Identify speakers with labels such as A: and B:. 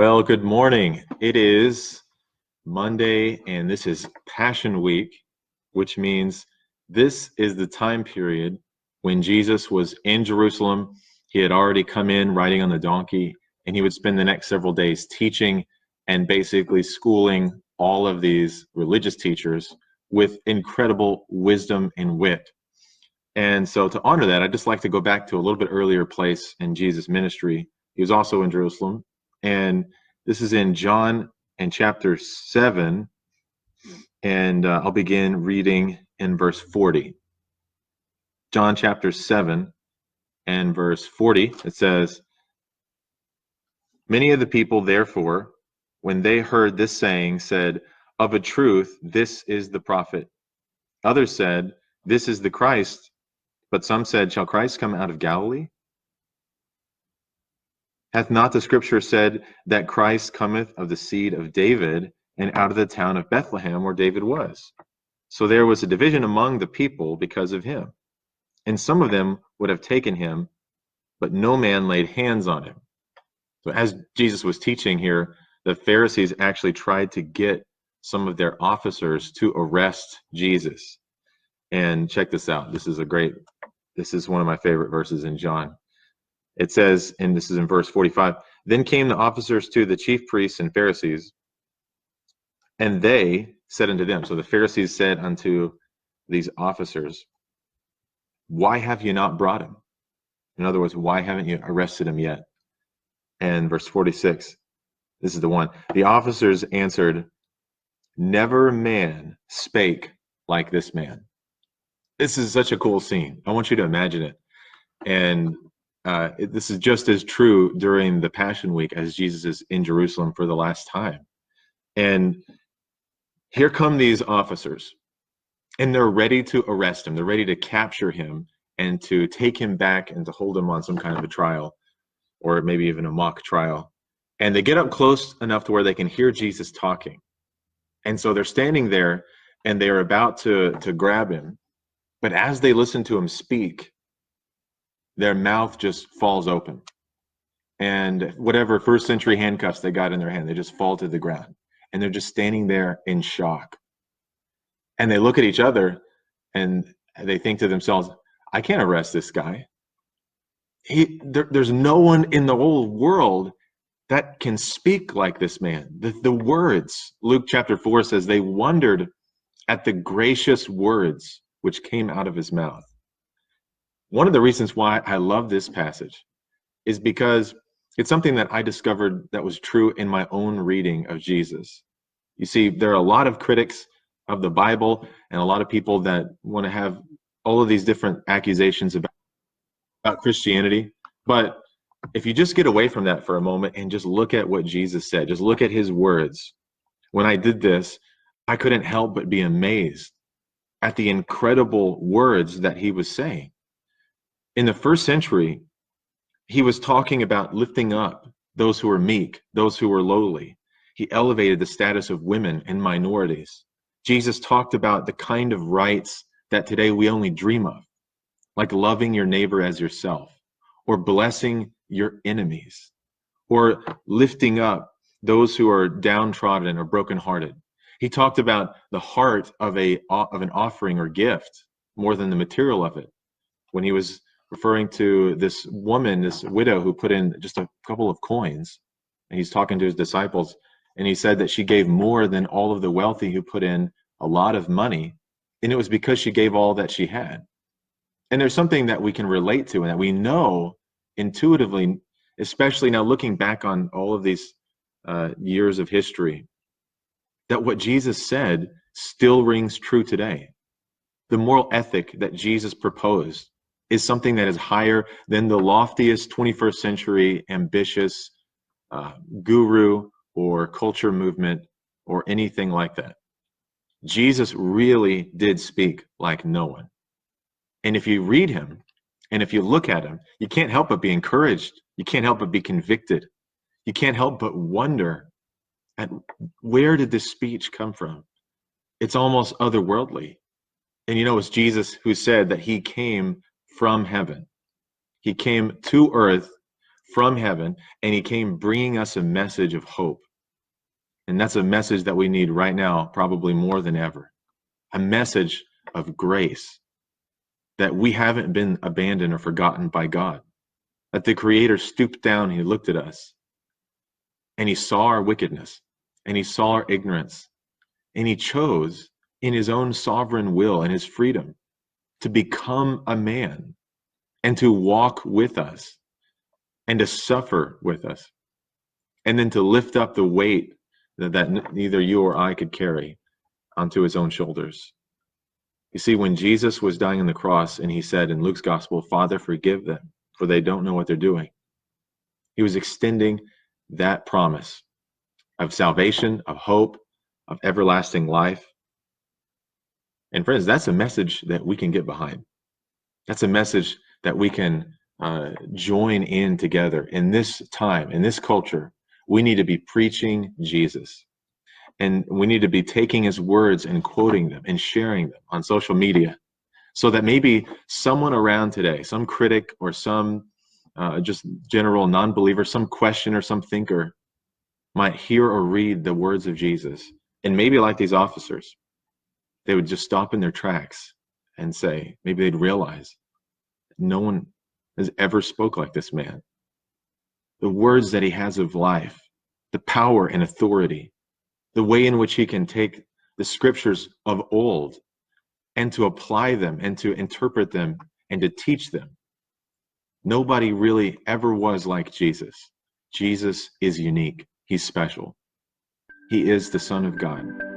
A: Well, good morning. It is Monday, and this is Passion Week, which means this is the time period when Jesus was in Jerusalem. He had already come in riding on the donkey, and he would spend the next several days teaching and basically schooling all of these religious teachers with incredible wisdom and wit. And so to honor that, I'd just like to go back to a little bit earlier place in Jesus' ministry. He was also in Jerusalem. And this is in John in chapter 7. And I'll begin reading in verse 40. John chapter 7 and verse 40, it says, "Many of the people, therefore, when they heard this saying, said, 'Of a truth, this is the prophet.' Others said, 'This is the Christ.' But some said, 'Shall Christ come out of Galilee? Hath not the scripture said that Christ cometh of the seed of David and out of the town of Bethlehem where David was?' So there was a division among the people because of him. And some of them would have taken him, but no man laid hands on him." So as Jesus was teaching here, the Pharisees actually tried to get some of their officers to arrest Jesus. And check this out. This is one of my favorite verses in John. It says, and this is in verse 45, "Then came the officers to the chief priests and Pharisees, and they said unto them," so the Pharisees said unto these officers, "Why have you not brought him?" In other words, why haven't you arrested him yet? And verse 46, this is the one. "The officers answered, Never man spake like this man." This is such a cool scene. I want you to imagine it. And this is just as true during the Passion Week as Jesus is in Jerusalem for the last time. And here come these officers, and they're ready to arrest him. They're ready to capture him and to take him back and to hold him on some kind of a trial, or maybe even a mock trial. And they get up close enough to where they can hear Jesus talking. And so they're standing there, and they're about to grab him. But as they listen to him speak, their mouth just falls open. And whatever first century handcuffs they got in their hand, they just fall to the ground. And they're just standing there in shock. And they look at each other and they think to themselves, I can't arrest this guy. There's no one in the whole world that can speak like this man. The words, Luke chapter 4 says, they wondered at the gracious words which came out of his mouth. One of the reasons why I love this passage is because it's something that I discovered that was true in my own reading of Jesus. You see, there are a lot of critics of the Bible and a lot of people that want to have all of these different accusations about Christianity. But if you just get away from that for a moment and just look at what Jesus said, just look at his words. When I did this, I couldn't help but be amazed at the incredible words that he was saying. In the first century, he was talking about lifting up those who are meek, those who are lowly. He elevated the status of women and minorities. Jesus talked about the kind of rights that today we only dream of, like loving your neighbor as yourself, or blessing your enemies, or lifting up those who are downtrodden or brokenhearted. He talked about the heart of an offering or gift more than the material of it. When he was referring to this woman, this widow who put in just a couple of coins, and he's talking to his disciples, and he said that she gave more than all of the wealthy who put in a lot of money, and it was because she gave all that she had. And there's something that we can relate to and that we know intuitively, especially now looking back on all of these years of history, that what Jesus said still rings true today. The moral ethic that Jesus proposed is something that is higher than the loftiest 21st century ambitious guru or culture movement or anything like that. Jesus really did speak like no one. And if you read him and if you look at him, you can't help but be encouraged. You can't help but be convicted. You can't help but wonder at where did this speech come from? It's almost otherworldly. And you know, it's Jesus who said that he came from heaven. He came to earth from heaven, and he came bringing us a message of hope. And that's a message that we need right now, probably more than ever. A message of grace, that we haven't been abandoned or forgotten by God. That the Creator stooped down, he looked at us, and he saw our wickedness, and he saw our ignorance, and he chose in his own sovereign will and his freedom to become a man and to walk with us and to suffer with us, and then to lift up the weight that neither you or I could carry onto his own shoulders. You see, when Jesus was dying on the cross and he said in Luke's gospel, "Father, forgive them, for they don't know what they're doing," he was extending that promise of salvation, of hope, of everlasting life. And friends, that's a message that we can get behind. That's a message that we can join in together in this time, in this culture. We need to be preaching Jesus. And we need to be taking his words and quoting them and sharing them on social media, so that maybe someone around today, some critic or some just general non-believer, some questioner, some thinker, might hear or read the words of Jesus. And maybe like these officers, they would just stop in their tracks and say, maybe they'd realize no one has ever spoke like this man. The words that he has of life, the power and authority, the way in which he can take the scriptures of old and to apply them and to interpret them and to teach them. Nobody really ever was like Jesus. Jesus is unique. He's special. He is the Son of God.